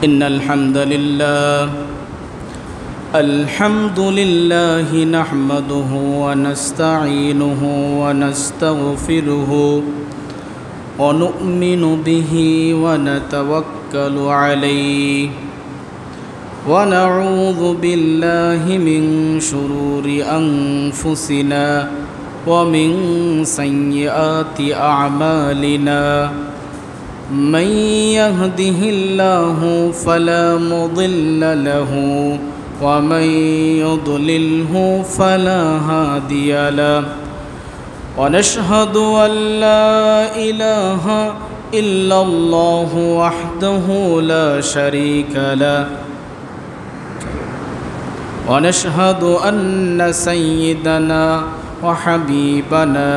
إن الحمد لله نحمده ونستعينه ونستغفره ونؤمن به ونتوكل عليه ونعوذ بالله من شرور أنفسنا ومن سيئات أعمالنا من يهده الله فلا مضل له ومن يضلله فلا هادي له ونشهد أن لا إله إلا الله وحده لا شريك له ونشهد أن سيدنا وحبيبنا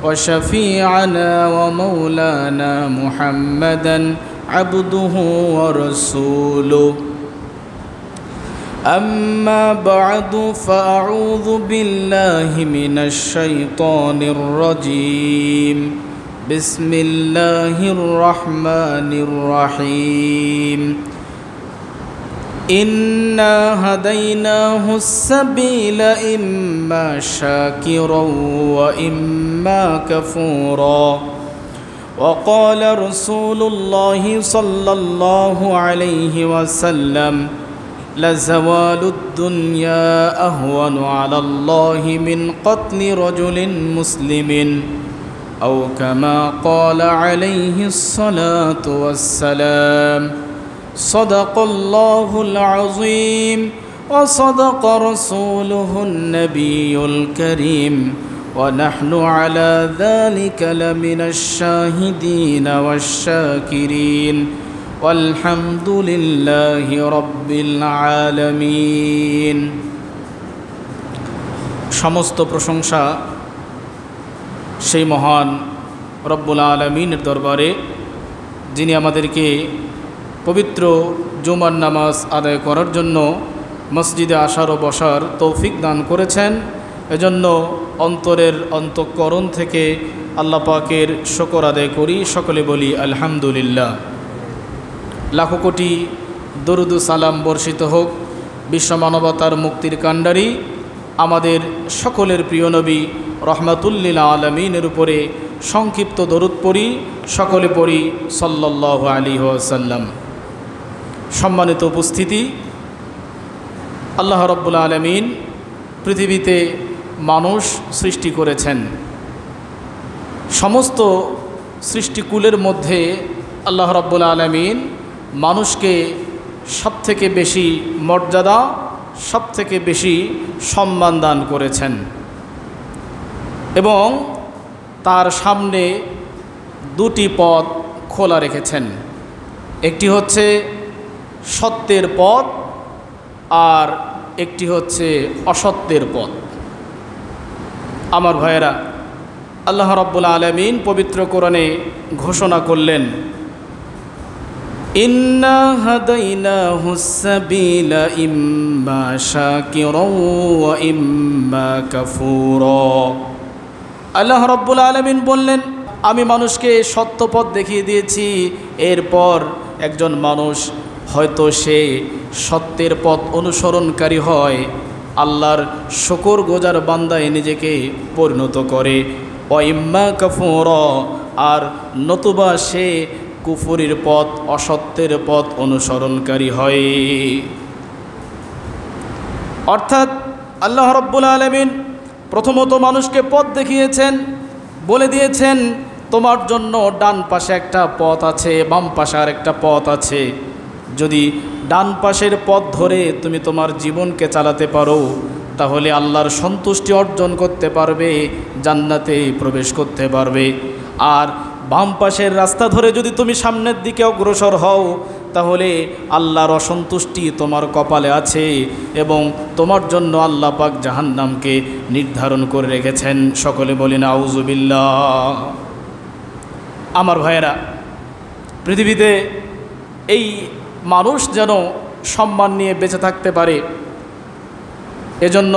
وشفيعنا ومولانا محمدا عبده ورسوله أما بعد فأعوذ بالله من الشيطان الرجيم بسم الله الرحمن الرحيم إنا هديناه السبيل إما شاكرا وإما كفورا وقال رسول الله صلى الله عليه وسلم لزوال الدنيا أهون على الله من قتل رجل مسلم أو كما قال عليه الصلاة والسلام صدق الله العظيم وصدق رسوله النبي الكريم ونحن على ذلك لمن الشاهدين والشاكرين والحمد لله رب العالمين সমস্ত প্রশংসা সেই মহান রব্বুল আলামিনের দরবারে যিনি আমাদেরকে পবিত্র জুমার নামাজ আদায় করার জন্য মসজিদে আসার ও বসার তৌফিক দান করেছেন। এজন্য অন্তরের অন্তঃকরণ থেকে আল্লাহ পাকের শুকর আদায় করি, সকলে বলি আলহামদুলিল্লাহ। লাখো কোটি দরুদ ও সালাম বর্ষিত হোক বিশ্ব মানবতার মুক্তির কাণ্ডারি আমাদের সকলের প্রিয় নবী রহমাতুল্লিল আলামিনের উপরে। সংক্ষিপ্ত দরুদ পড়ি, সকলে পড়ি সাল্লাল্লাহু আলাইহি ওয়াসাল্লাম। সম্মানিত উপস্থিতি, আল্লাহ রাব্বুল আলামিন পৃথিবীতে মানুষ সৃষ্টি করেছেন। সমস্ত সৃষ্টিকুলের মধ্যে আল্লাহ রাব্বুল আলামিন মানুষকে সবথেকে বেশি মর্যাদা, সবথেকে বেশি সম্মান দান করেছেন এবং তার সামনে দুটি পথ খোলা রেখেছেন। একটি হচ্ছে সত্যের পথ আর একটি হচ্ছে অসত্যের পথ। আমার ভাইয়েরা, আল্লাহ রাব্বুল আলামিন পবিত্র কোরআনে ঘোষণা করলেন, ইন্না হাদাইনাহুস সাবিলা ইম্মা শাকিরা ওয়া ইম্মা কাফুরা। আল্লাহ রাব্বুল আলামিন বললেন, আমি মানুষকে সত্য পথ দেখিয়ে দিয়েছি। এরপর একজন মানুষ হয়তো সে সত্যের পথ অনুসরণকারী হয়, আল্লাহর শুকরগুজার বান্দায় নিজেকে পরিণত করে, ওয়া ইম্মা কাফুরা, আর নতুবা সে কুফরির পথ, অসত্যের পথ অনুসরণকারী হয়। অর্থাৎ আল্লাহ রাব্বুল আলামিন প্রথমত মানুষকে পথ দেখিয়েছেন, বলে দিয়েছেন তোমার জন্য ডান পাশে একটা পথ আছে, বাম পাশে আর একটা পথ আছে। যদি ডান পাশের পথ ধরে তুমি তোমার জীবনকে চালাতে পারো তাহলে আল্লাহর সন্তুষ্টি অর্জন করতে পারবে, জান্নাতে প্রবেশ করতে পারবে। আর বাম পাশের রাস্তা ধরে যদি তুমি সামনের দিকে অগ্রসর হও তাহলে আল্লাহর অসন্তুষ্টি তোমার কপালে আছে এবং তোমার জন্য আল্লাহ পাক জাহান্নামকে নির্ধারণ করে রেখেছেন। সকলে বলেন আউযুবিল্লাহ। আমার ভাইয়েরা, পৃথিবীতে এই মানুষ যেন সম্মান নিয়ে বেঁচে থাকতে পারে, এজন্য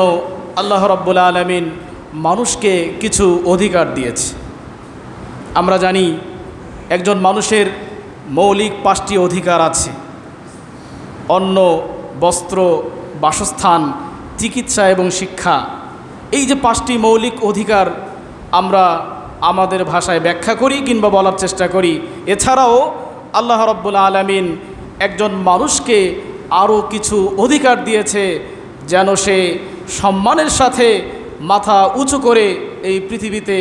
আল্লাহ রাব্বুল আলামিন মানুষকে কিছু অধিকার দিয়েছে। আমরা জানি একজন মানুষের মৌলিক 5টি অধিকার আছে। অন্ন, বস্ত্র, বাসস্থান, চিকিৎসা এবং শিক্ষা, এই যে 5টি মৌলিক অধিকার আমরা আমাদের ভাষায় ব্যাখ্যা করি কিংবা বলার চেষ্টা করি। এছাড়াও আল্লাহ রাব্বুল আলামিন একজন মানুষকে আরও কিছু অধিকার দিয়েছে যেন সে সম্মানের সাথে মাথা উঁচু করে এই পৃথিবীতে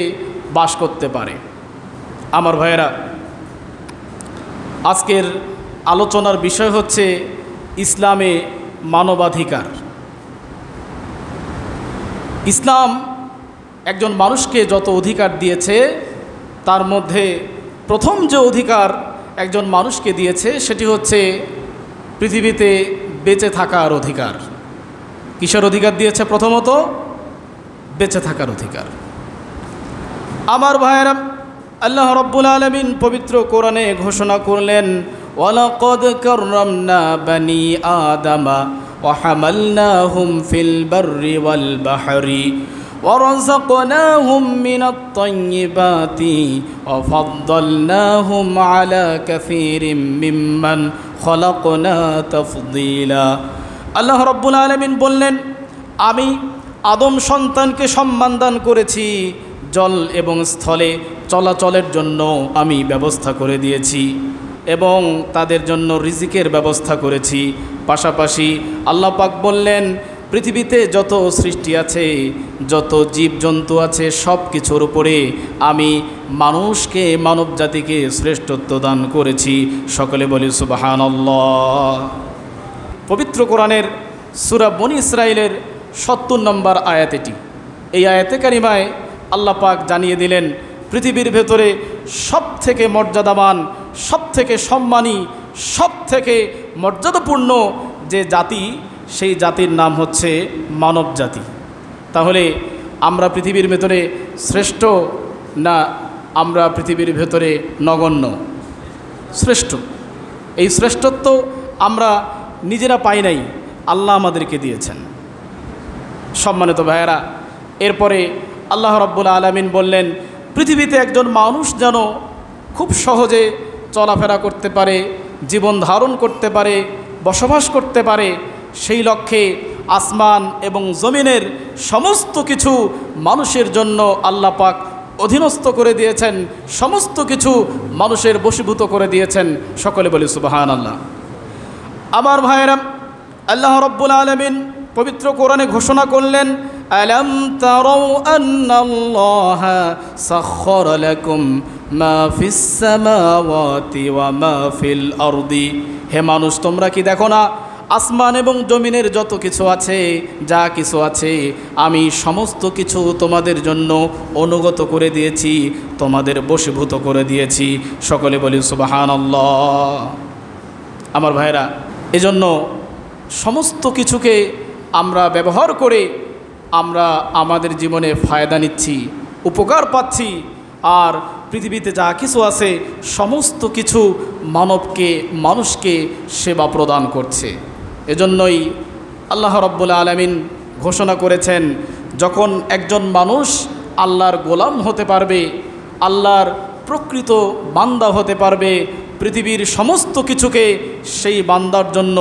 বাস করতে পারে। আমার ভাইয়েরা, আজকের আলোচনার বিষয় হচ্ছে ইসলামে মানবাধিকার। ইসলাম একজন মানুষকে যত অধিকার দিয়েছে তার মধ্যে প্রথম যে অধিকার একজন মানুষকে দিয়েছে সেটি হচ্ছে পৃথিবীতে বেঁচে থাকার অধিকার। কিসের অধিকার দিয়েছে? প্রথমত বেঁচে থাকার অধিকার। আমার ভাইয়েরা, আল্লাহ রাব্বুল আলামিন পবিত্র কোরআনে ঘোষণা করলেন, ওয়ালাকাদ কাররামনা বানি আদামা ওয়া হামালনাহুম ফিল বাররি ওয়াল বাহরি ওয়ারাযাকনাহুম মিনাত তাইয়্যিবাতি ওয়া ফাদ্দালনাহুম আলা কাসীরিম মিম্মান খলাকনা তাফদীলা। আল্লাহ রাব্বুল আলামিন বললেন, আমি আদম সন্তানকে সম্মান দান করেছি, জল এবং স্থলে চলাচলের জন্য আমি ব্যবস্থা করে দিয়েছি এবং তাদের জন্য রিজিকের ব্যবস্থা করেছি। পাশাপাশি আল্লাহ পাক বললেন, পৃথিবীতে যত সৃষ্টি আছে, যত জীবজন্তু আছে, সব কিছুর উপরে আমি মানুষকে, মানব জাতিকে শ্রেষ্ঠত্ব দান করেছি। সকলে বলি সুবহানাল্লাহ। পবিত্র কোরআনের সূরা বনী ইসরাঈলের 70 নম্বর আয়াত এটি। এই আয়াতে কারিমায় আল্লাহ পাক জানিয়ে দিলেন, পৃথিবীর ভেতরে সবথেকে মর্যাদাবান, সবথেকে সম্মানী, সবথেকে মর্যাদাপূর্ণ যে জাতি, সেই জাতির নাম হচ্ছে মানব জাতি। তাহলে আমরা পৃথিবীর ভেতরে শ্রেষ্ঠ না আমরা পৃথিবীর ভেতরে নগণ্য? শ্রেষ্ঠ। এই শ্রেষ্ঠত্ব আমরা নিজেরা পাই নাই, আল্লাহ আমাদেরকে দিয়েছেন। সম্মানিত ভাইয়েরা, এরপরে আল্লাহ রাব্বুল আলামিন বললেন, পৃথিবীতে একজন মানুষ যেন খুব সহজে চলাফেরা করতে পারে, জীবন ধারণ করতে পারে, বসবাস করতে পারে, সেই লক্ষ্যে আসমান এবং জমিনের সমস্ত কিছু মানুষের জন্য আল্লাহ পাক অধীনস্থ করে দিয়েছেন, সমস্ত কিছু মানুষের বশীভূত করে দিয়েছেন। সকলে বলি সুবহানাল্লাহ। আমার ভাইয়েরা, আল্লাহ রাব্বুল আলামিন পবিত্র কোরআনে ঘোষণা করলেন, আলাম তারাউ আন্নাল্লাহা সাখখারা লাকুম মা ফিস সামাওয়াতি ওয়া মা ফিল আরদি। হে মানুষ, তোমরা কি দেখো না, আসমান এবং জমিনের যত কিছু আছে, যা কিছু আছে, আমি সমস্ত কিছু তোমাদের জন্য অনুগত করে দিয়েছি, তোমাদের বশীভূত করে দিয়েছি। সকলে বলি সুবহানাল্লাহ। আমার ভাইরা, এজন্য সমস্ত কিছুকে আমরা ব্যবহার করে আমরা আমাদের জীবনে ফায়দা নিচ্ছি, উপকার পাচ্ছি, আর পৃথিবীতে যা কিছু আছে সমস্ত কিছু মানুষকে সেবা প্রদান করছে। এজন্যই আল্লাহ রাব্বুল আলামিন ঘোষণা করেছেন, যখন একজন মানুষ আল্লাহর গোলাম হতে পারবে, আল্লাহর প্রকৃত বান্দা হতে পারবে, পৃথিবীর সমস্ত কিছুকে সেই বান্দার জন্য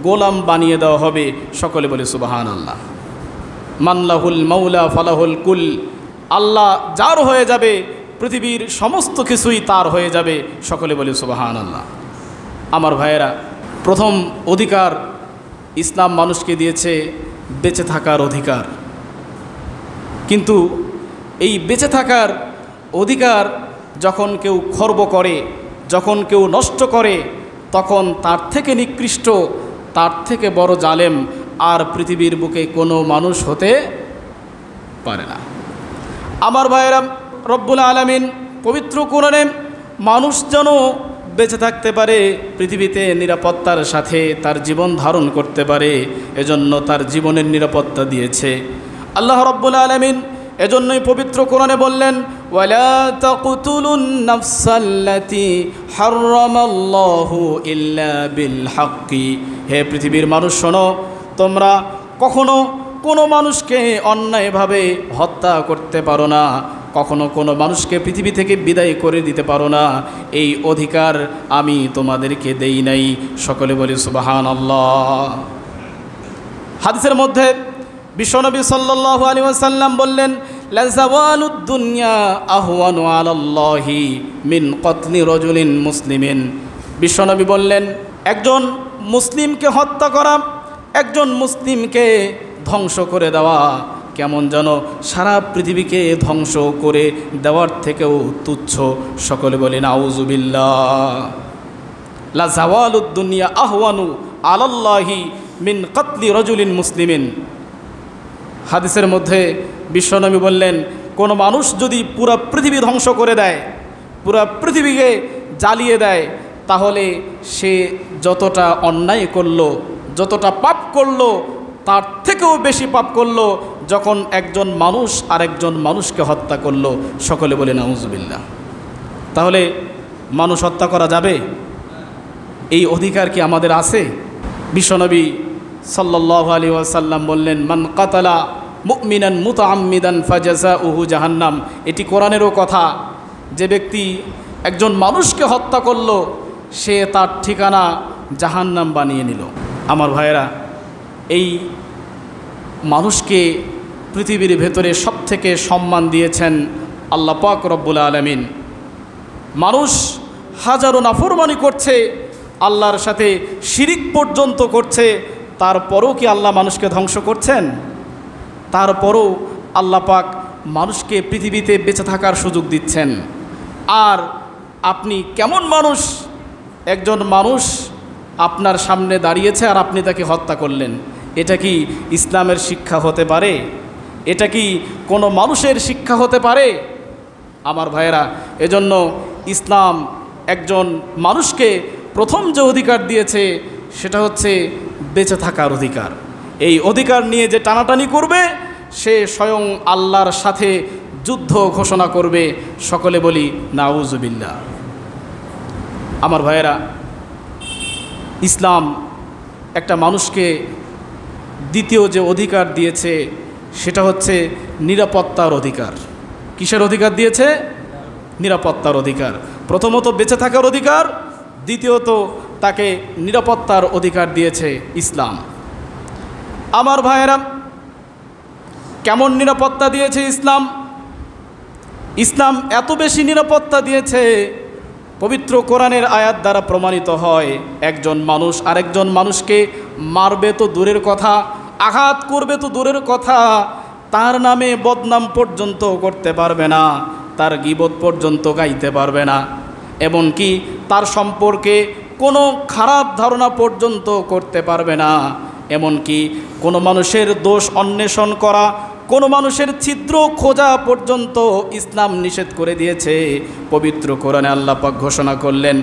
গোলাম বানিয়ে দেওয়া হবে। সকলে বলে সুবহানাল্লাহ। মানলাহুল মাওলা ফালাহুল কুল। আল্লাহ যার হয়ে যাবে, পৃথিবীর সমস্ত কিছুই তার হয়ে যাবে। সকলে বলে সুবহানাল্লাহ। আমার ভাইয়েরা, প্রথম অধিকার ইসলাম মানুষকে দিয়েছে বেঁচে থাকার অধিকার। কিন্তু এই বেঁচে থাকার অধিকার যখন কেউ খর্ব করে, যখন কেউ নষ্ট করে, তখন তার থেকে নিকৃষ্ট, তার থেকে বড় জালেম আর পৃথিবীর বুকে কোনো মানুষ হতে পারে না। আমার ভাইয়েরা, রব্বুল আলামিন পবিত্র কোরআনে মানুষ যেন বেঁচে থাকতে পারে, পৃথিবীতে নিরাপত্তার সাথে তার জীবন ধারণ করতে পারে, এজন্য তার জীবনের নিরাপত্তা দিয়েছে আল্লাহ রব্বুল আলামিন। এজন্যই পবিত্র কোরআনে বললেন, ওয়ালা তাকতুলুন নাফসাল্লাতী হারামাল্লাহু ইল্লা বিল হাক্কি। হে পৃথিবীর মানুষ, শোনো, তোমরা কখনো কোনো মানুষকে অন্যায়ভাবে হত্যা করতে পারো না, কখনো কোনো মানুষকে পৃথিবী থেকে বিদায় করে দিতে পারো না, এই অধিকার আমি তোমাদেরকে দেই নাই। সকলে বলি সুবহানাল্লাহ। হাদিসের মধ্যে বিশ্বনবী সাল্লাল্লাহু আলাইহি ওয়াসাল্লাম বললেন, লা যাওয়ালুদ দুনিয়া আহওয়ানু আলাল্লাহি মিন কতলি রাজুলিন মুসলিমিন। বিশ্বনবী বললেন, একজন মুসলিমকে হত্যা করা, একজন মুসলিমকে ধ্বংস করে দেওয়া কেমন যেন সারা পৃথিবীকে ধ্বংস করে দেওয়ার থেকেও তুচ্ছ। সকলে বলেন আউযুবিল্লাহ। লা যাওয়ালুদ দুনিয়া আহওয়ানু আলাল্লাহি মিন কতলি রাজুলিন মুসলিমিন। হাদিসের মধ্যে বিশ্বনবী বললেন, কোনো মানুষ যদি পুরো পৃথিবী ধ্বংস করে দেয়, পুরো পৃথিবীকে জ্বালিয়ে দেয়, তাহলে সে যতটা অন্যায় করলো, যতটা পাপ করলো, তার থেকেও বেশি পাপ করলো যখন একজন মানুষ আরেকজন মানুষকে হত্যা করলো। সকলে বলে নাউজুবিল্লাহ। তাহলে মানুষ হত্যা করা যাবে? এই অধিকার কি আমাদের আছে? বিশ্বনবী সাল্লাল্লাহু আলাইহি ওয়াসাল্লাম বললেন, মান কাতালা মুমিনান মুতাআম্মিদান ফাজাযাউহু জাহান্নাম। এটি কোরআনেরও কথা। যে ব্যক্তি একজন মানুষকে হত্যা করলো, সে তার ঠিকানা জাহান্নাম বানিয়ে নিল। আমার ভাইয়েরা, এই মানুষকে পৃথিবীর ভেতরে সবথেকে সম্মান দিয়েছেন আল্লাহ পাক রব্বুল আলামিন। মানুষ হাজারো নাফরমানি করছে, আল্লাহর সাথে শিরিক পর্যন্ত করছে, তারপরও কি আল্লাহ মানুষকে ধ্বংস করছেন? তারপরও আল্লাহ পাক মানুষকে পৃথিবীতে বেঁচে থাকার সুযোগ দিচ্ছেন। আর আপনি কেমন মানুষ? একজন মানুষ আপনার সামনে দাঁড়িয়েছে আর আপনি তাকে হত্যা করলেন। এটা কি ইসলামের শিক্ষা হতে পারে? এটা কি কোনো মানুষের শিক্ষা হতে পারে? আমার ভাইয়েরা, এজন্য ইসলাম একজন মানুষকে প্রথম যে অধিকার দিয়েছে সেটা হচ্ছে বেঁচে থাকার অধিকার। এই অধিকার নিয়ে যে টানাটানি করবে, সে স্বয়ং আল্লাহর সাথে যুদ্ধ ঘোষণা করবে। সকলে বলি নাউজুবিল্লাহ। আমার ভাইয়েরা, ইসলাম একটা মানুষকে দ্বিতীয় যে অধিকার দিয়েছে সেটা হচ্ছে নিরাপত্তার অধিকার। কিসের অধিকার দিয়েছে? নিরাপত্তার অধিকার। প্রথমত বেঁচে থাকার অধিকার, দ্বিতীয়ত তাকে নিরাপত্তার অধিকার দিয়েছে ইসলাম। আমার ভাইয়েরা, কেমন নিরাপত্তা দিয়েছে ইসলাম? ইসলাম এত বেশি নিরাপত্তা দিয়েছে, পবিত্র কোরআনের আয়াত দ্বারা প্রমাণিত হয়। একজন মানুষ আরেকজন মানুষকে মারবে তো দূরের কথা, আঘাত করবে তো দূরের কথা, তার নামে বদনাম পর্যন্ত করতে পারবে না, তার গীবত পর্যন্ত গাইতে পারবে না, এমনকি তার সম্পর্কে কোনো খারাপ ধারণা পর্যন্ত করতে পারবে না। এমনকি কোনো মানুষের দোষ অন্বেষণ করা, কোনো মানুষের ছিদ্র খোঁজা পর্যন্ত ইসলাম নিষেধ করে দিয়েছে। পবিত্র কোরআনে আল্লাহ পাক ঘোষণা করলেন,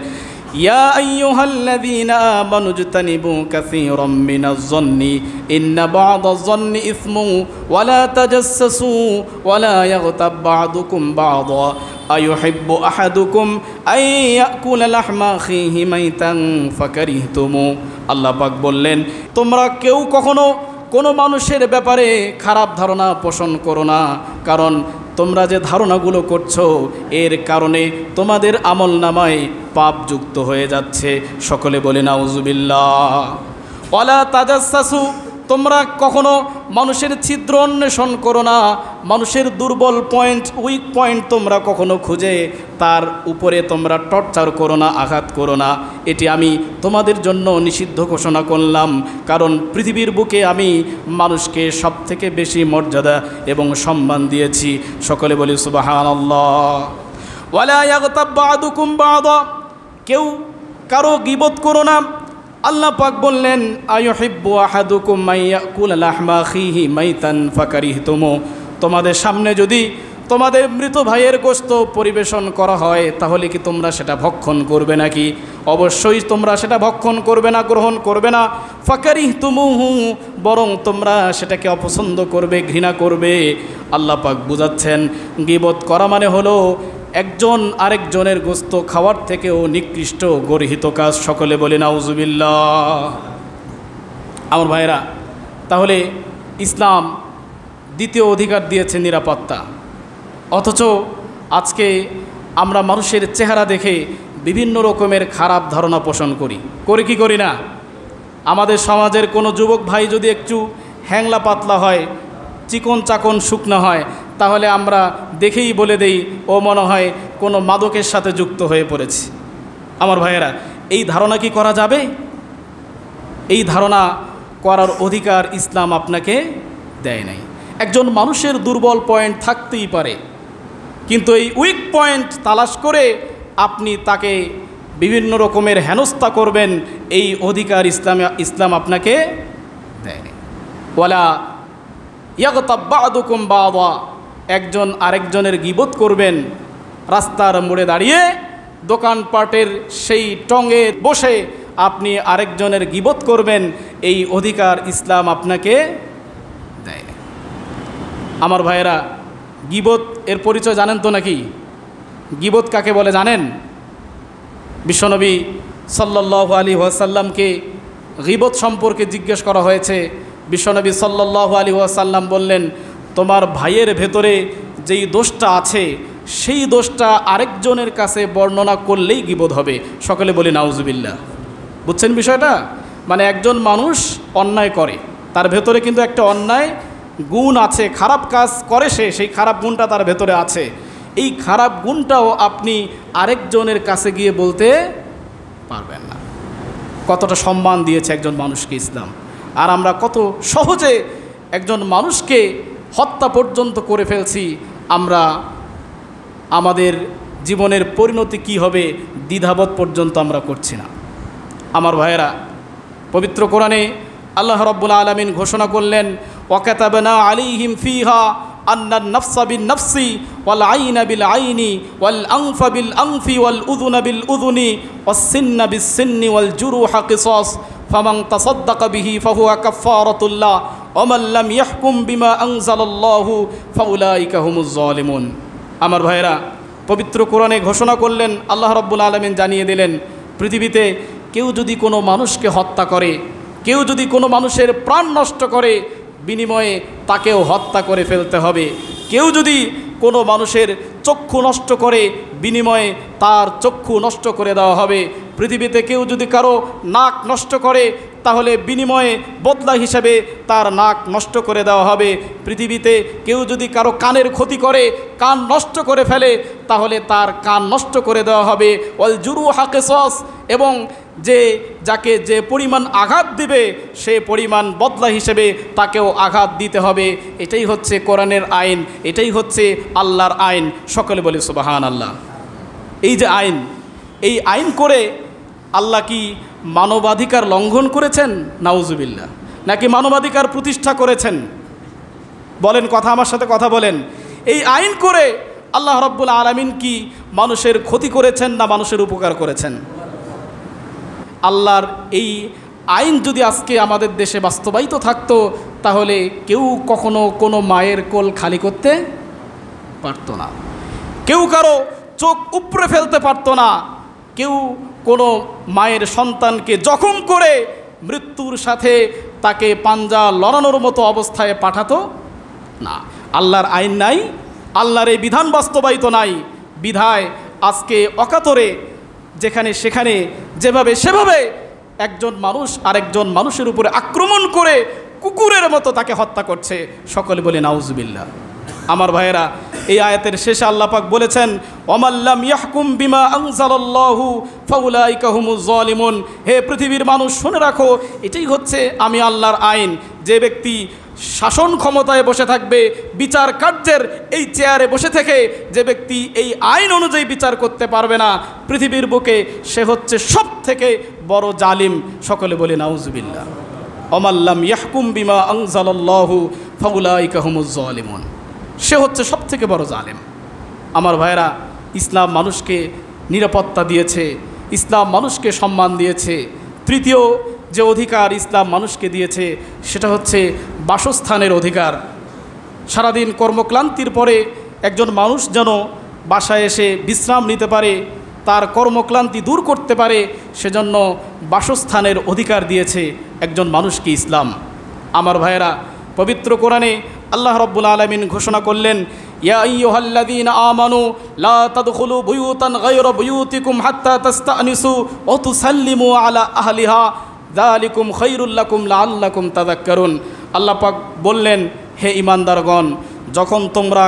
ইয়া আইয়ুহাল্লাযীনা আমানু জতানিবু কাসীরাম মিনাজ-যন্নি ইন্না বা'দাজ-যন্নি ইসমুন ওয়া লা তাজাসসাসু ওয়া লা ইয়াগতাব বা'দুকুম বা'দা আইয়ুহিব্বু আহাদুকুম আন ইয়াকুলা লাহমা আখিহি মাইতান ফাকারিহতুমু। আল্লাহ পাক বললেন, তোমরা কেউ কখনো কোনো মানুষের ব্যাপারে খারাপ ধারণা পোষণ করো না, কারণ তোমরা যে ধারণাগুলো করছো এর কারণে তোমাদের আমলনামায় পাপ যুক্ত হয়ে যাচ্ছে। সকলে বলে নাউজুবিল্লাহ। ওয়ালা তাজাসসাসু, তোমরা কখনো মানুষের ছিদ্র অন্বেষণ করো না, মানুষের দুর্বল পয়েন্ট, উইক পয়েন্ট তোমরা কখনো খুঁজে তার উপরে তোমরা টর্চার করো না, আঘাত করো না। এটি আমি তোমাদের জন্য নিষিদ্ধ ঘোষণা করলাম, কারণ পৃথিবীর বুকে আমি মানুষকে সবথেকে বেশি মর্যাদা এবং সম্মান দিয়েছি। সকলে বলি সুবহানাল্লাহ। ওয়ালা ইয়াগতাব বা'দুকুম বা'দা, কেউ কারো গীবত করো না। আল্লাহ পাক বললেন, আইয়ুহিব্বু আহাদুকুম মাইয়াকুলা লাহমা আখিহি মাইতান ফাকারিহতুমু। তোমাদের সামনে যদি তোমাদের মৃত ভাইয়ের গোশত পরিবেশন করা হয়, তাহলে কি তোমরা সেটা ভক্ষণ করবে নাকি? অবশ্যই তোমরা সেটা ভক্ষণ করবে না, গ্রহণ করবে না। ফাকারিহতুমুহু, বরং তোমরা সেটাকে অপছন্দ করবে, ঘৃণা করবে। আল্লাহ পাক বুঝাচ্ছেন, গীবত করা মানে হলো একজন আরেকজনের গোশত খাওয়ার থেকেও নিকৃষ্ট গর্হিত কাজ। সকলে বলে নাউজুবিল্লাহ। আমার ভাইরা, তাহলে ইসলাম দ্বিতীয় অধিকার দিয়েছে নিরাপত্তা। অথচ আজকে আমরা মানুষের চেহারা দেখে বিভিন্ন রকমের খারাপ ধারণা পোষণ করি কি করি না? আমাদের সমাজের কোনো যুবক ভাই যদি একটু হ্যাংলা পাতলা হয়, চিকন চাকন শুকনো হয়, তাহলে আমরা দেখেই বলে দেই ও মনে হয় কোনো মাদকের সাথে যুক্ত হয়ে পড়েছে। আমার ভাইয়েরা, এই ধারণা কি করা যাবে? এই ধারণা করার অধিকার ইসলাম আপনাকে দেয় নাই। একজন মানুষের দুর্বল পয়েন্ট থাকতেই পারে, কিন্তু এই উইক পয়েন্ট তালাশ করে আপনি তাকে বিভিন্ন রকমের হেনস্থা করবেন, এই অধিকার ইসলাম আপনাকে দেয়নি। ওয়ালা ইয়াগতাব বা'দুকুম বা'দা, একজন আরেকজনের গীবত করবেন, রাস্তার মোড়ে দাঁড়িয়ে দোকানপাটের সেই টঙে বসে আপনি আরেকজনের গীবত করবেন, এই অধিকার ইসলাম আপনাকে দেয়। আমার ভাইয়েরা, গীবত এর পরিচয় জানেন তো নাকি? গীবত কাকে বলে জানেন? বিশ্বনবী সাল্লাল্লাহু আলাইহি ওয়াসাল্লামকে গীবত সম্পর্কে জিজ্ঞেস করা হয়েছে। বিশ্বনবী সাল্লাল্লাহু আলাইহি ওয়াসাল্লাম বললেন, তোমার ভাইয়ের ভেতরে যেই দোষটা আছে সেই দোষটা আরেকজনের কাছে বর্ণনা করলেই গীবত হবে। সকলে বলি নাউজুবিল্লাহ। বুঝছেন বিষয়টা? মানে একজন মানুষ অন্যায় করে, তার ভেতরে কিন্তু একটা অন্যায় গুণ আছে, খারাপ কাজ করে সে, সেই খারাপ গুণটা তার ভেতরে আছে। এই খারাপ গুণটাও আপনি আরেকজনের কাছে গিয়ে বলতে পারবেন না। কতটা সম্মান দিয়েছে একজন মানুষকে ইসলাম, আর আমরা কত সহজে একজন মানুষকে হত্যা পর্যন্ত করে ফেলছি। আমরা আমাদের জীবনের পরিণতি কি হবে দ্বিধাবোধ পর্যন্ত আমরা করছি না। আমার ভাইয়েরা, পবিত্র কোরআনে আল্লাহ রাব্বুল আলামিন ঘোষণা করলেন, ওয়াকাতাবনা আলাইহিম ফিহা আন্নান নাফসা বিন নাফসি ওয়াল আইনা বিল আইনি ওয়াল আনফা বিল আনফি ওয়াল উযুনা বিল উযুনি ওয়াস সিন্না বিস সিন্নি ওয়াল জুরুহা কিসাস ফামান তাসাদ্দাকা বিহি ফাহুয়া কাফারাতুল লাহ ওয়া মান লাম ইয়াহকুম বিমা আনজালাল্লাহু ফাউলাইকা হুমুজ জালিমুন। আমার ভাইয়েরা, পবিত্র কোরআনে ঘোষণা করলেন, আল্লাহ রাব্বুল আলামিন জানিয়ে দিলেন, পৃথিবীতে কেউ যদি কোনো মানুষকে হত্যা করে, কেউ যদি কোনো মানুষের প্রাণ নষ্ট করে, বিনিময়ে তাকেও হত্যা করে ফেলতে হবে। কেউ যদি কোনো মানুষের চক্ষু নষ্ট করে, বিনিময়ে তার চক্ষু নষ্ট করে দেওয়া হবে। পৃথিবীতে কেউ যদি কারো নাক নষ্ট করে, তাহলে বিনিময়ে বদলা হিসেবে তার নাক নষ্ট করে দেওয়া হবে। পৃথিবীতে কেউ যদি কারো কানের ক্ষতি করে, কান নষ্ট করে ফেলে, তাহলে তার কান নষ্ট করে দেওয়া হবে। ওয়াল জুরুহা কিসাস, এবং যাকে যে পরিমাণ আঘাত দিবে সে পরিমাণ বদলা হিসেবে তাকেও আঘাত দিতে হবে। এটাই হচ্ছে কোরআনের আইন, এটাই হচ্ছে আল্লাহর আইন। সকলে বলি সুবহানাল্লাহ। এই যে আইন, এই আইন করে আল্লাহ কি মানবাধিকার লঙ্ঘন করেছেন? নাউজুবিল্লাহ। নাকি মানবাধিকার প্রতিষ্ঠা করেছেন? বলেন, কথা আমার সাথে কথা বলেন। এই আইন করে আল্লাহ রাব্বুল আলামিন কি মানুষের ক্ষতি করেছেন না মানুষের উপকার করেছেন? আল্লাহর এই আইন যদি আজকে আমাদের দেশে বাস্তবায়িত থাকতো, তাহলে কেউ কখনো কোনো মায়ের কোল খালি করতে পারতো না, কেউ কারো চোখ উপড়ে ফেলতে পারতো না, কেউ কোনো মায়ের সন্তানকে জখম করে মৃত্যুর সাথে তাকে পাঞ্জা লড়ানোর মতো অবস্থায় পাঠাতো না। আল্লাহর আইন নাই, আল্লাহর এই বিধান বাস্তবায়িত নাই, বিধায় আজকে অকাতরে যেখানে সেখানে যেভাবে সেভাবে একজন মানুষ আরেকজন মানুষের উপরে আক্রমণ করে কুকুরের মতো তাকে হত্যা করছে। সকলে বলে নাউজুবিল্লাহ। আমার ভাইয়েরা, এই আয়াতের শেষে আল্লাহ পাক বলেছেন, ওয়ামাল্লাম ইয়াহকুম বিমা আনজালাল্লাহু ফাউলাইকা হুমুজ জালিমুন। হে পৃথিবীর মানুষ, শুনে রাখো, এটাই হচ্ছে আমি আল্লাহর আইন। যে ব্যক্তি শাসন ক্ষমতায় বসে থাকবে, বিচার কার্যের এই চেয়ারে বসে থেকে যে ব্যক্তি এই আইন অনুযায়ী বিচার করতে পারবে না পৃথিবীর বুকে, সে হচ্ছে সব থেকে বড় জালিম। সকলে বলে নাউজুবিল্লাহ। ওয়ামাল্লাম ইয়াহকুম বিমা আনজালাল্লাহু ফাউলাইকা হুমুজ জালিমুন, সে হচ্ছে সব থেকে বড় জালেম। আমার ভাইয়েরা, ইসলাম মানুষকে নিরাপত্তা দিয়েছে, ইসলাম মানুষকে সম্মান দিয়েছে। তৃতীয় যে অধিকার ইসলাম মানুষকে দিয়েছে সেটা হচ্ছে বাসস্থানের অধিকার। সারাদিন কর্মক্লান্তির পরে একজন মানুষ যেন বাসায় এসে বিশ্রাম নিতে পারে, তার কর্মক্লান্তি দূর করতে পারে, সেজন্য বাসস্থানের অধিকার দিয়েছে একজন মানুষকে ইসলাম। আমার ভাইয়েরা, পবিত্র কোরআনে আল্লাহ রাব্বুল আলামিন ঘোষণা করলেন, ইয়া আইয়ুহাল্লাযীনা আমানু লা তাদখুলু বুয়ুতান গায়রা বুয়ুতিকুম হাত্তা তাস্তানিসু ওয়া তুসাল্লিমু আলা আহলিহা যালিকুম খায়রুল লাকুম লাআল্লাকুম তাযাক্কারুন। আল্লাহ পাক বললেন, হে ঈমানদারগণ, যখন তোমরা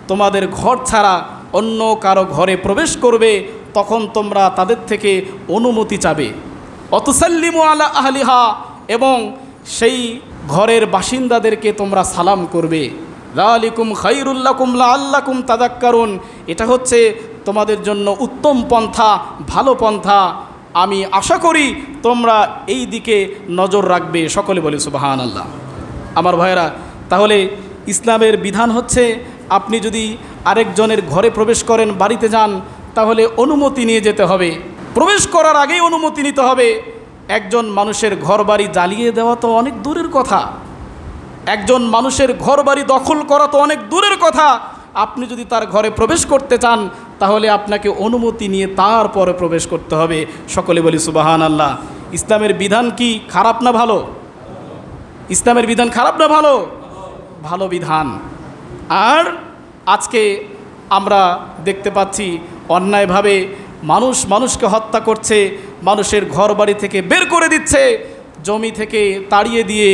তোমাদের ঘর ছাড়া অন্য কারো ঘরে প্রবেশ করবে তখন তোমরা তাদের থেকে অনুমতি চাবে। অতুসাল্লিমু আলা আহলিহা, এবং সেই ঘরের বাসিন্দাদেরকে তোমরা সালাম করবে। যালিকুম খায়রুল লাকুম লাআল্লাকুম তাযাক্কারুন, এটা হচ্ছে তোমাদের জন্য উত্তম পন্থা, ভালো পন্থা। আমি আশা করি তোমরা এই দিকে নজর রাখবে। সকলে বলি সুবহানাল্লাহ। আমার ভাইয়েরা, তাহলে ইসলামের বিধান হচ্ছে আপনি যদি আরেকজনের ঘরে প্রবেশ করেন, বাড়িতে যান, তাহলে অনুমতি নিয়ে যেতে হবে। প্রবেশ করার আগেই অনুমতি নিতে হবে। একজন মানুষের ঘরবাড়ি জ্বালিয়ে দেওয়া তো অনেক দূরের কথা, একজন মানুষের ঘরবাড়ি দখল করা তো অনেক দূরের কথা। আপনি যদি তার ঘরে প্রবেশ করতে চান তাহলে আপনাকে অনুমতি নিয়ে তারপরে প্রবেশ করতে হবে। সকলে বলি সুবহানাল্লাহ। ইসলামের বিধান কি খারাপ না ভালো? ইসলামের বিধান খারাপ না ভালো? ভালো বিধান। আর আজকে আমরা দেখতে পাচ্ছি অন্যায়ভাবে মানুষ মানুষকে হত্যা করছে, মানুষের ঘর বাড়ি থেকে বের করে দিচ্ছে, জমি থেকে তাড়িয়ে দিয়ে,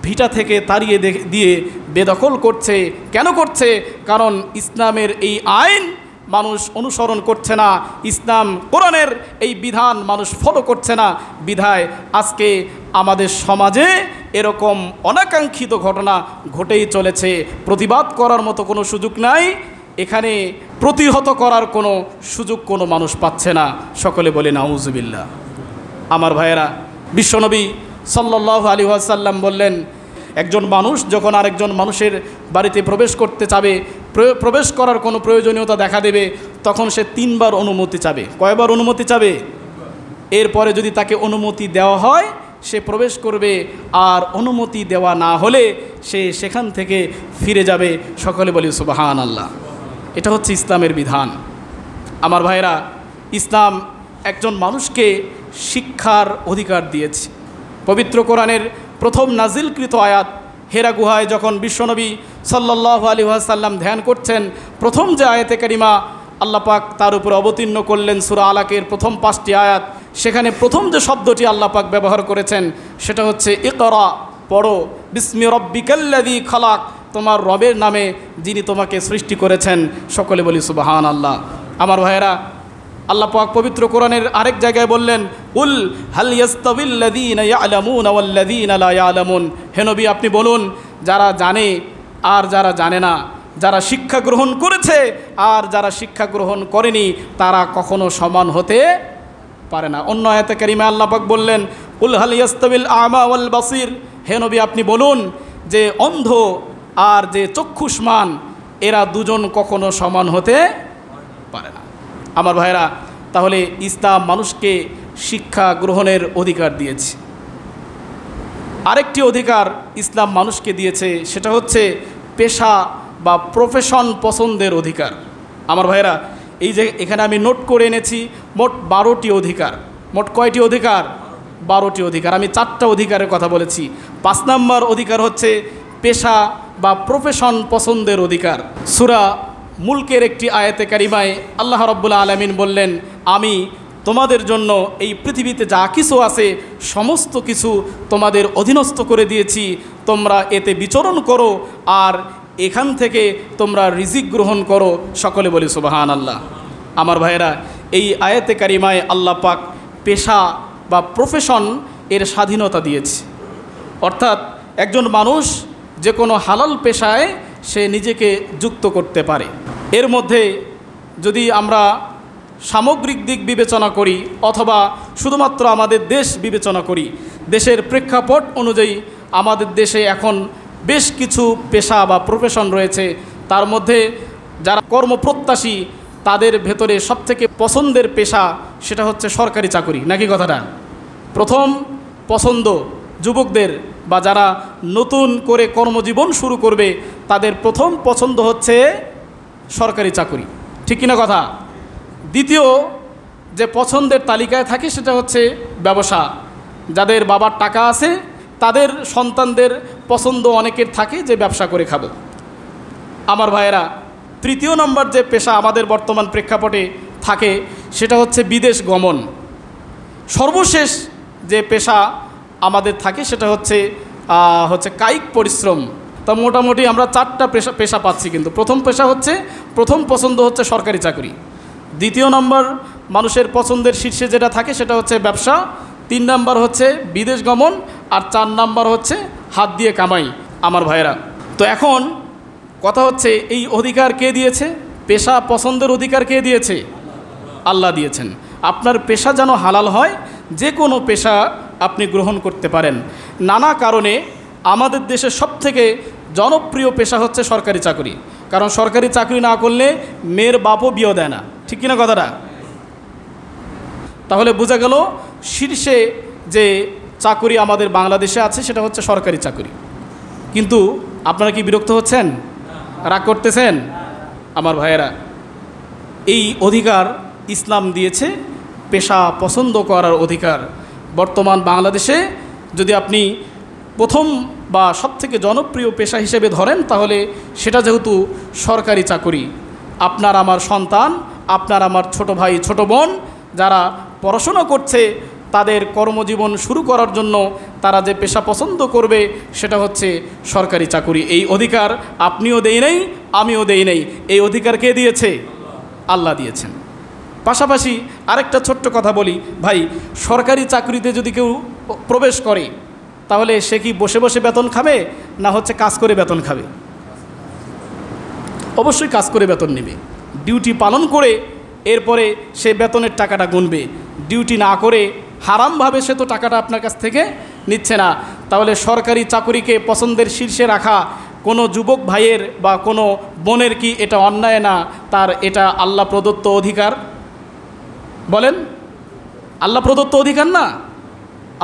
ভিটা থেকে তাড়িয়ে দিয়ে বেদখল করছে। কেন করছে? কারণ ইসলামের এই আইন মানুষ অনুসরণ করছে না, ইসলাম কোরআনের এই বিধান মানুষ ফলো করছে না। বিধায় আজকে আমাদের সমাজে এরকম অনাকাঙ্ক্ষিত ঘটনা ঘটেই চলেছে। প্রতিবাদ করার মতো কোনো সুযোগ নাই, এখানে প্রতিহত করার কোনো সুযোগ কোনো মানুষ পাচ্ছে না। সকলে বলে নাউজুবিল্লাহ। আমার ভাইয়েরা, বিশ্বনবী সাল্লাল্লাহু আলাইহি ওয়াসাল্লাম বললেন, একজন মানুষ যখন আরেকজন মানুষের বাড়িতে প্রবেশ করতে চাবে, প্রবেশ করার কোনো প্রয়োজনীয়তা দেখা দেবে, তখন সে 3 বার অনুমতি চাবে। কয়বার অনুমতি চাবে? এরপরে যদি তাকে অনুমতি দেওয়া হয় সে প্রবেশ করবে, আর অনুমতি দেওয়া না হলে সে সেখান থেকে ফিরে যাবে। সকলে বলি সুবহানাল্লাহ। এটা হচ্ছে ইসলামের বিধান। আমার ভাইরা, ইসলাম একজন মানুষকে শিক্ষার অধিকার দিয়েছে। পবিত্র কোরআনের প্রথম নাজিলকৃত আয়াত, হেরা গুহায় যখন বিশ্বনবী সাল্লাল্লাহু আলাইহি ওয়াসাল্লাম ধ্যান করছেন, প্রথম যে আয়াতে কারিমা আল্লাহ পাক তার উপরে অবতীর্ণ করলেন, সূরা আলাকের প্রথম 5টি আয়াত, সেখানে প্রথম যে শব্দটি আল্লাহ পাক ব্যবহার করেছেন সেটা হচ্ছে ইকরা, পড়ো, বিসমি রব্বিকাল্লাযী খালাক, তোমার রবের নামে যিনি তোমাকে সৃষ্টি করেছেন। সকলে বলি সুবহানাল্লাহ। আমার ভাইয়েরা, আল্লাহ পাক পবিত্র কোরআনের আরেক জায়গায় বললেন, উল হাল ইয়াস্তাবিল্লাযীনা ইয়ালামুনা ওয়াল্লাযীনা লা ইয়ালামুন, হে নবী আপনি বলুন, যারা জানে আর যারা জানে না, যারা শিক্ষা গ্রহণ করেছে আর যারা শিক্ষা গ্রহণ করেনি, তারা কখনো সমান হতে পারে না। অন্য আয়াতে কারিমা আল্লাহ পাক বললেন, উল হাল ইয়াস্তাবিল আমা ওয়াল বাসির, হে নবী আপনি বলুন যে অন্ধ আর যে চক্ষুষ্মান এরা দুজন কখনো সমান হতে পারে না। আমার ভাইরা, তাহলে ইসলাম মানুষকে শিক্ষা গ্রহণের অধিকার দিয়েছে। আরেকটি অধিকার ইসলাম মানুষকে দিয়েছে, সেটা হচ্ছে পেশা বা প্রফেশন পছন্দের অধিকার। আমার ভাইরা, এই যে এখানে আমি নোট করে এনেছি মোট 12টি অধিকার। মোট কয়টি অধিকার? 12টি অধিকার। আমি 4টা অধিকারের কথা বলেছি। 5 নম্বর অধিকার হচ্ছে পেশা বা প্রফেশন পছন্দের অধিকার। সূরা মুলকের একটি আয়াতে কারিমায় আল্লাহ রাব্বুল আলামিন বললেন, আমি তোমাদের জন্য এই পৃথিবীতে যা কিছু আছে সমস্ত কিছু তোমাদের অধীনস্থ করে দিয়েছি, তোমরা এতে বিচরণ করো আর এখান থেকে তোমরা রিজিক গ্রহণ করো। সকলে বলি সুবহানাল্লাহ। আমার ভাইয়েরা, এই আয়াতে কারিমায় আল্লাহ পাক পেশা বা প্রফেশন এর স্বাধীনতা দিয়েছে। অর্থাৎ একজন মানুষ যে কোনো হালাল পেশায় সে নিজেকে যুক্ত করতে পারে। এর মধ্যে যদি আমরা সামগ্রিক দিক বিবেচনা করি অথবা শুধুমাত্র আমাদের দেশ বিবেচনা করি, দেশের প্রেক্ষাপট অনুযায়ী আমাদের দেশে এখন বেশ কিছু পেশা বা প্রফেশন রয়েছে। তার মধ্যে যারা কর্মপ্রত্যাশী তাদের ভেতরে সবথেকে পছন্দের পেশা সেটা হচ্ছে সরকারি চাকরি। নাকি কথাটা? প্রথম পছন্দ যুবকদের বা যারা নতুন করে কর্মজীবন শুরু করবে তাদের প্রথম পছন্দ হচ্ছে সরকারি চাকরি। ঠিক কিনা কথা? দ্বিতীয় যে পছন্দের তালিকায় থাকে সেটা হচ্ছে ব্যবসা। যাদের বাবার টাকা আছে তাদের সন্তানদের পছন্দ অনেকের থাকে যে ব্যবসা করে খাবো। আমার ভাইয়েরা, তৃতীয় নম্বর যে পেশা আমাদের বর্তমান প্রেক্ষাপটে থাকে সেটা হচ্ছে বিদেশ গমন। সর্বশেষ যে পেশা আমাদের থাকে সেটা হচ্ছে কায়িক পরিশ্রম। তা মোটামুটি আমরা 4টা পেশা পাচ্ছি, কিন্তু প্রথম পছন্দ হচ্ছে সরকারি চাকরি, দ্বিতীয় নম্বর মানুষের পছন্দের শীর্ষে যেটা থাকে সেটা হচ্ছে ব্যবসা, 3 নম্বর হচ্ছে বিদেশ গমন, আর 4 নম্বর হচ্ছে হাত দিয়ে কামাই। আমার ভাইয়েরা, তো এখন কথা হচ্ছে এই অধিকার কে দিয়েছে? পেশা পছন্দের অধিকার কে দিয়েছে? আল্লাহ দিয়েছেন। আপনার পেশা যেন হালাল হয়, যে কোনো পেশা আপনি গ্রহণ করতে পারেন। নানা কারণে আমাদের দেশের সবথেকে জনপ্রিয় পেশা হচ্ছে সরকারি চাকরি, কারণ সরকারি চাকরি না করলে মেয়ের বাপও বিয়ে দেয় না, ঠিক কিনা কথাটা? তাহলে বোঝা গেল শীর্ষে যে চাকরি আমাদের বাংলাদেশে আছে সেটা হচ্ছে সরকারি চাকরি। কিন্তু আপনারা কি বিরক্ত হচ্ছেন, রাগ করতেছেন? আমার ভাইয়েরা, এই অধিকার ইসলাম দিয়েছে, পেশা পছন্দ করার অধিকার। বর্তমান বাংলাদেশে যদি আপনি প্রথম বা সবথেকে জনপ্রিয় পেশা হিসেবে ধরেন, তাহলে সেটা যেহেতু সরকারি চাকরি, আপনার আমার সন্তান, আপনার আমার ছোট ভাই ছোট বোন যারা পড়াশোনা করছে, তাদের কর্মজীবন শুরু করার জন্য তারা যে পেশা পছন্দ করবে সেটা হচ্ছে সরকারি চাকরি। এই অধিকার আপনিও দেই নাই, আমিও দেই নাই, এই অধিকার কে দিয়েছে? আল্লাহ দিয়েছেন। পাশাপাশি আরেকটা ছোট্ট কথা বলি ভাই, সরকারি চাকরিতে যদি কেউ প্রবেশ করে তাহলে সে কি বসে বসে বেতন খাবে, না হচ্ছে কাজ করে বেতন খাবে? অবশ্যই কাজ করে বেতন নেবে, ডিউটি পালন করে এরপরে সে বেতনের টাকাটা গুনবে। ডিউটি না করে হারামভাবে সে তো টাকাটা আপনার কাছ থেকে নিচ্ছে না। তাহলে সরকারি চাকরিকে পছন্দের শীর্ষে রাখা কোনো যুবক ভাইয়ের বা কোনো বোনের কি এটা অন্যায় না? তার এটা আল্লাহ প্রদত্ত অধিকার। বলেন, আল্লাহ প্রদত্ত অধিকার না?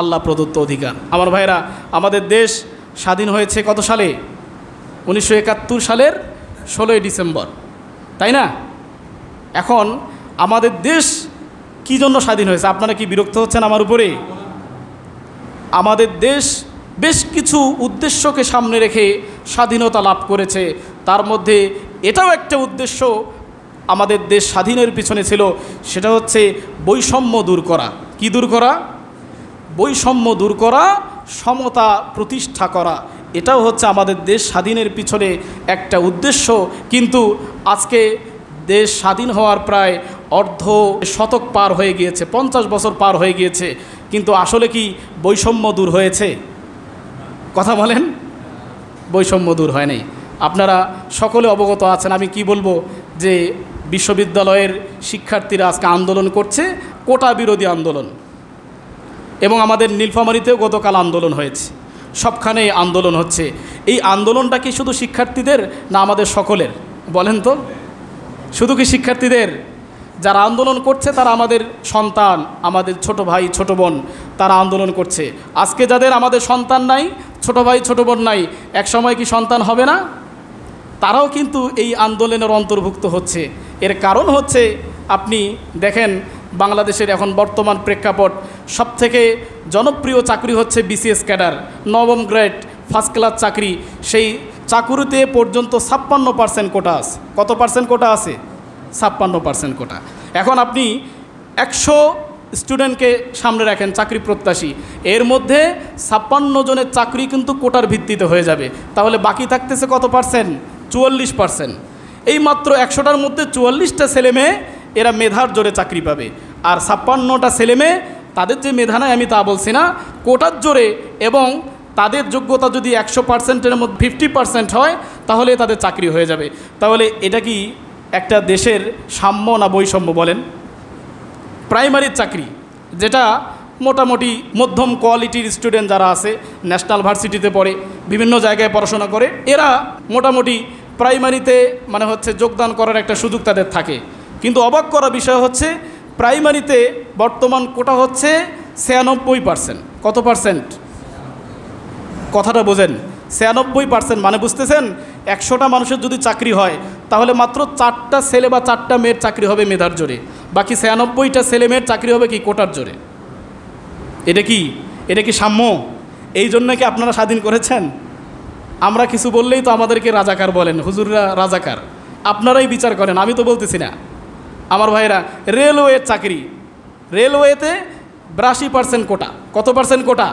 আল্লাহ প্রদত্ত অধিকার। আমার ভাইরা, আমাদের দেশ স্বাধীন হয়েছে কত সালে? 1971 সালের 16ই ডিসেম্বর, তাই না? এখন আমাদের দেশ কী জন্য স্বাধীন হয়েছে? আপনারা কি বিরক্ত হচ্ছেন আমার উপরে? আমাদের দেশ বেশ কিছু উদ্দেশ্যকে সামনে রেখে স্বাধীনতা লাভ করেছে। তার মধ্যে এটাও একটা উদ্দেশ্য আমাদের দেশ স্বাধীনের পিছনে ছিল, সেটা হচ্ছে বৈষম্য দূর করা। কি দূর করা? বৈষম্য দূর করা, সমতা প্রতিষ্ঠা করা। এটাও হচ্ছে আমাদের দেশ স্বাধীনের পিছনে একটা উদ্দেশ্য। কিন্তু আজকে দেশ স্বাধীন হওয়ার প্রায় অর্ধ শতক পার হয়ে গিয়েছে, 50 বছর পার হয়ে গিয়েছে, কিন্তু আসলে কি বৈষম্য দূর হয়েছে? কথা বলেন, বৈষম্য দূর হয় নাই। আপনারা সকলে অবগত আছেন, আমি কি বলবো, যে বিশ্ববিদ্যালয়ের শিক্ষার্থীরা আজকে আন্দোলন করছে, কোটা বিরোধী আন্দোলন, এবং আমাদের নীলফামারীতেও গতকাল আন্দোলন হয়েছে, সবখানেই আন্দোলন হচ্ছে। এই আন্দোলনটা কি শুধু শিক্ষার্থীদের না আমাদের সকলের? বলেন তো, শুধু কি শিক্ষার্থীদের? যারা আন্দোলন করছে তারা আমাদের সন্তান, আমাদের ছোট ভাই ছোট বোন, তারা আন্দোলন করছে। আজকে যাদের আমাদের সন্তান নাই, ছোট ভাই ছোট বোন নাই, এক সময় কি সন্তান হবে না? তারাও কিন্তু এই আন্দোলনের অন্তর্ভুক্ত হচ্ছে। এর কারণ হচ্ছে, আপনি দেখেন বাংলাদেশের এখন বর্তমান প্রেক্ষাপট, সবথেকে জনপ্রিয় চাকরি হচ্ছে বিসিএস ক্যাডার, নবম গ্রেড ফার্স্ট ক্লাস চাকরি। সেই চাকুরিতে পর্যন্ত 56% কোটা আছে। কত পার্সেন্ট কোটা আছে? 56% কোটা। এখন আপনি 100 স্টুডেন্টকে সামনে রাখেন চাকরি প্রত্যাশী, এর মধ্যে 56 জনের চাকরি কিন্তু কোটার ভিত্তিতে হয়ে যাবে। তাহলে বাকি থাকতেছে কত পার্সেন্ট? 44%। এই মাত্র 100টার মধ্যে 44টা ছেলেমেয়ে এরা মেধার জোরে চাকরি পাবে, আর 56টা ছেলেমেয়ে তাদের যে মেধা নাই আমি তা বলছি না, কোটার জোরে, এবং তাদের যোগ্যতা যদি 100%-এর মধ্যে 50% হয় তাহলে তাদের চাকরি হয়ে যাবে। তাহলে এটা কি একটা দেশের সাম্য না বৈষম্য? বলেন। প্রাইমারির চাকরি, যেটা মোটামুটি মধ্যম কোয়ালিটির স্টুডেন্ট যারা আছে, ন্যাশনাল ভার্সিটিতে পড়ে, বিভিন্ন জায়গায় পড়াশোনা করে, এরা মোটামুটি প্রাইমারিতে মানে হচ্ছে যোগদান করার একটা সুযোগ তাদের থাকে। কিন্তু অবাক করা বিষয় হচ্ছে, প্রাইমারিতে বর্তমান কোটা হচ্ছে 96%। কত পার্সেন্ট? কথাটা বোঝেন, 96%। মানে বুঝতেছেন, 100টা মানুষের যদি চাকরি হয় তাহলে মাত্র 4টা ছেলে বা 4টা মেয়ের চাকরি হবে মেধার জোরে, বাকি 96টা ছেলে মেয়ের চাকরি হবে কি? কোটার জোরে। এটা কি সাম্য? এই জন্য কি আপনারা স্বাধীন করেছেন? আমরা কিছু বললেই তো আমাদেরকে রাজাকার বলেন, হুজুররা রাজাকার। আপনারাই বিচার করেন, আমি তো বলতেছি না। আমার ভাইরা, রেলওয়ের চাকরি, রেলওয়েতে 82% কোটা। কত পার্সেন্ট কোটা?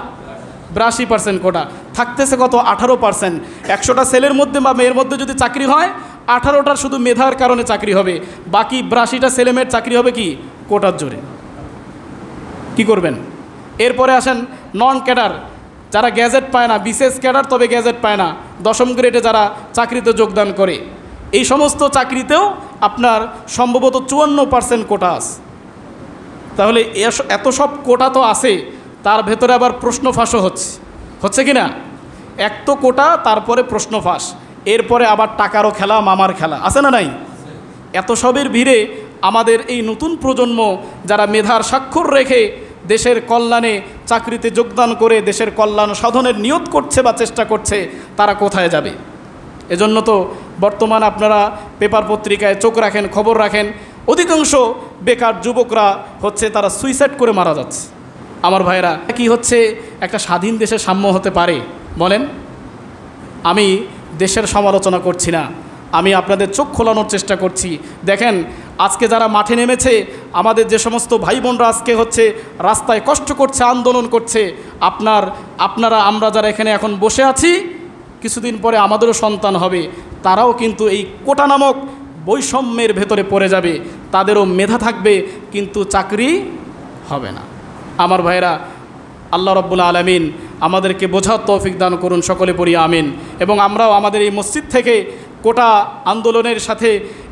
82% কোটা। থাকতেছে কত? 18%। 100টা ছেলের মধ্যে বা মেয়ের মধ্যে যদি চাকরি হয়, 18টার শুধু মেধার কারণে চাকরি হবে, বাকি 82টা ছেলে মেয়ের চাকরি হবে কি? কোটার জোরে। কি করবেন? এরপরে আসেন নন ক্যাডার, যারা গ্যাজেট পায় না, বিশেষ ক্যাডার তবে গ্যাজেট পায় না, 10ম গ্রেডে যারা চাকরিতে যোগদান করে, এই সমস্ত চাকরিতেও আপনার সম্ভবত 54% কোটা আছে। তাহলে এত সব কোটা তো আছে, তার ভেতরে আবার প্রশ্ন ফাঁসও হচ্ছে কি না? এক তো কোটা, তারপরে প্রশ্ন ফাঁস, এরপরে আবার টাকারও খেলা, মামার খেলা, আছে না নাই? এত সবের ভিড়ে আমাদের এই নতুন প্রজন্ম যারা মেধার স্বাক্ষর রেখে দেশের কল্যাণে চাকরিতে যোগদান করে দেশের কল্যাণ সাধনের নিয়ত করছে বা চেষ্টা করছে, তারা কোথায় যাবে? এজন্য তো বর্তমান আপনারা পেপার পত্রিকায় চোখ রাখেন, খবর রাখেন, অধিকাংশ বেকার যুবকরা হচ্ছে তারা সুইসাইড করে মারা যাচ্ছে। আমার ভাইরা, কি হচ্ছে একটা স্বাধীন দেশে সাম্য হতে পারে বলেন? আমি দেশের সমালোচনা করছি না, আমি আপনাদের চোখ খোলানোর চেষ্টা করছি। দেখেন, আজকে যারা মাঠে নেমেছে, আমাদের যে সমস্ত ভাই বোনরা আজকে হচ্ছে রাস্তায় কষ্ট করছে, আন্দোলন করছে, আপনারা আমরা যারা এখানে এখন বসে আছি, কিছুদিন পরে আমাদেরও সন্তান হবে, তারাও কিন্তু এই কোটা নামক বৈষম্যের ভেতরে পড়ে যাবে। তাদেরও মেধা থাকবে কিন্তু চাকরি হবে না। আমার ভাইরা, আল্লাহ রাব্বুল আলামিন আমাদেরকে বোঝার তৌফিক দান করুন, সকলে পড়ি আমিন। এবং আমরাও আমাদের এই মসজিদ থেকে কোটা আন্দোলনের সাথে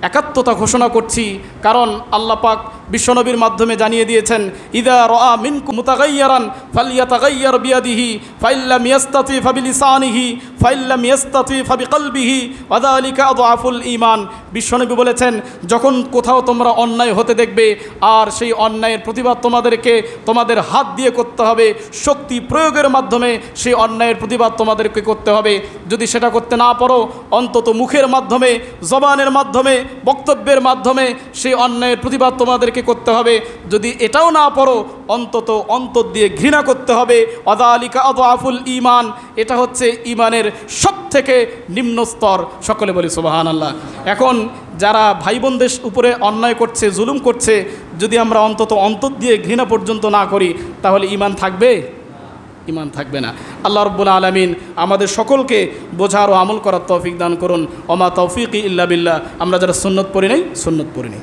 একাত্মতা ঘোষণা করছি, কারণ আল্লাহ পাক বিশ্বনবীর মাধ্যমে জানিয়ে দিয়েছেন, ইদা রাআ মিনকুম মুতাগায়্যিরান ফালইয়াতাগায়্যার বিয়াদিহি ফাইল্লাম ইয়াস্তাতি ফাবিলিসানিহি ফাইল্লাম ইয়াস্তাতি ফাবিকলবিহি ওয়া যালিকা আযআফুল ঈমান। বিশ্বনবী বলেছেন, যখন কোথাও তোমরা অন্যায় হতে দেখবে আর সেই অন্যায়ের প্রতিবাদ তোমাদের হাত দিয়ে করতে হবে, শক্তি প্রয়োগের মাধ্যমে সেই অন্যায়ের প্রতিবাদ তোমাদেরকে করতে হবে। যদি সেটা করতে না পারো, অন্তত মুখের মাধ্যমে, জবানের মাধ্যমে, বক্তব্যের মাধ্যমে সেই অন্যায়ের প্রতিবাদ তোমাদেরকে করতে হবে। যদি এটাও না পারো, অন্তত অন্তর দিয়ে ঘৃণা করতে হবে। ওয়াযালিকা আযআফুল ঈমান, এটা হচ্ছে ঈমানের সবথেকে নিম্ন স্তর। সকলে বলি সুবহানাল্লাহ। এখন যারা ভাই বোনদের উপরে অন্যায় করছে, জুলুম করছে, যদি আমরা অন্তত অন্তর দিয়ে ঘৃণা পর্যন্ত না করি, তাহলে ঈমান থাকবে? ঈমান থাকবে না। আল্লাহ রাব্বুল আলামিন আমাদের সকলকে বোঝার ও আমল করার তৌফিক দান করুন। ওমা তৌফিকি ইল্লা বিল্লাহ। আমরা যারা সুন্নত পড়ি নাই, সুন্নত পড়ি নাই।